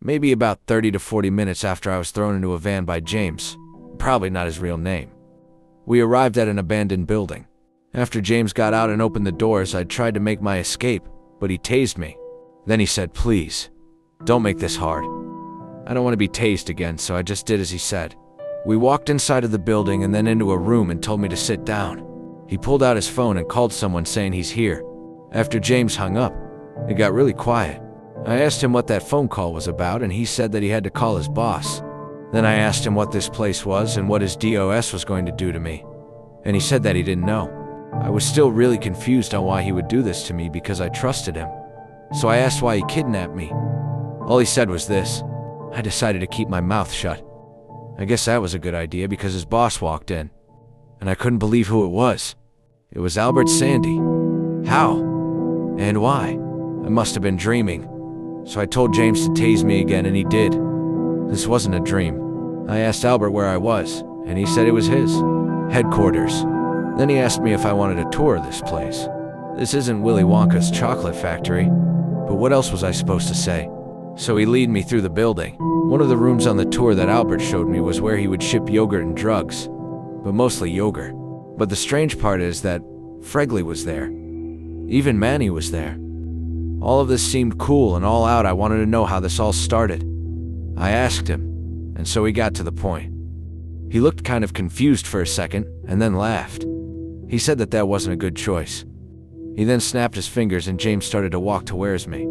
maybe about 30 to 40 minutes after I was thrown into a van by James, probably not his real name. We arrived at an abandoned building. After James got out and opened the doors, I tried to make my escape, but he tased me. Then he said, "Please, don't make this hard." I don't want to be tased again, so I just did as he said. We walked inside of the building and then into a room and told me to sit down. He pulled out his phone and called someone saying he's here. After James hung up, it got really quiet. I asked him what that phone call was about, and he said that he had to call his boss. Then I asked him what this place was and what his DOS was going to do to me, and he said that he didn't know. I was still really confused on why he would do this to me because I trusted him. So I asked why he kidnapped me. All he said was this: I decided to keep my mouth shut. I guess that was a good idea because his boss walked in, and I couldn't believe who it was. It was Albert Sandy. How? And why? I must have been dreaming. So I told James to tase me again, and he did. This wasn't a dream. I asked Albert where I was, and he said it was his headquarters. Then he asked me if I wanted a tour of this place. This isn't Willy Wonka's chocolate factory, but what else was I supposed to say? So he led me through the building. One of the rooms on the tour that Albert showed me was where he would ship yogurt and drugs, but mostly yogurt. But the strange part is that Fregley was there. Even Manny was there. All of this seemed cool, and all out I wanted to know how this all started. I asked him, and so he got to the point. He looked kind of confused for a second, and then laughed. He said that that wasn't a good choice. He then snapped his fingers and James started to walk towards me.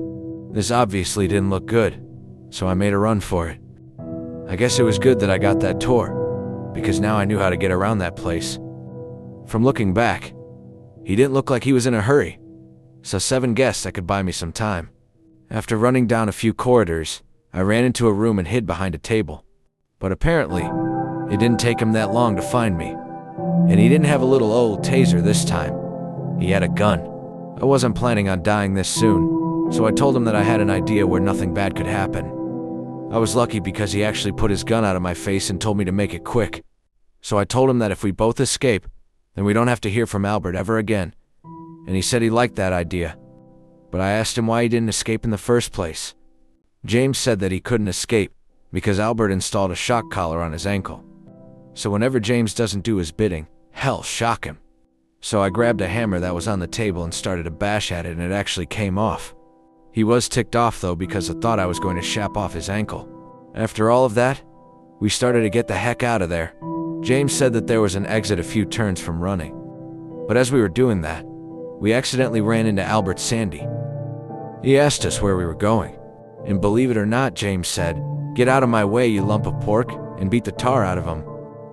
This obviously didn't look good, so I made a run for it. I guess it was good that I got that tour, because now I knew how to get around that place. From looking back, he didn't look like he was in a hurry, so 7 guessed that could buy me some time. After running down a few corridors, I ran into a room and hid behind a table. But apparently, it didn't take him that long to find me. And he didn't have a little old taser this time. He had a gun. I wasn't planning on dying this soon, so I told him that I had an idea where nothing bad could happen. I was lucky because he actually put his gun out of my face and told me to make it quick. So I told him that if we both escape, then we don't have to hear from Albert ever again. And he said he liked that idea. But I asked him why he didn't escape in the first place. James said that he couldn't escape because Albert installed a shock collar on his ankle. So whenever James doesn't do his bidding, hell shock him. So I grabbed a hammer that was on the table and started to bash at it, and it actually came off. He was ticked off though because I thought I was going to chop off his ankle. After all of that, we started to get the heck out of there. James said that there was an exit a few turns from running. But as we were doing that, we accidentally ran into Albert Sandy. He asked us where we were going. And believe it or not, James said, "Get out of my way, you lump of pork," and beat the tar out of him.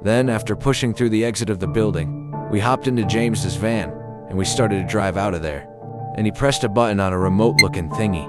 Then, after pushing through the exit of the building, we hopped into James's van, and we started to drive out of there. And he pressed a button on a remote-looking thingy.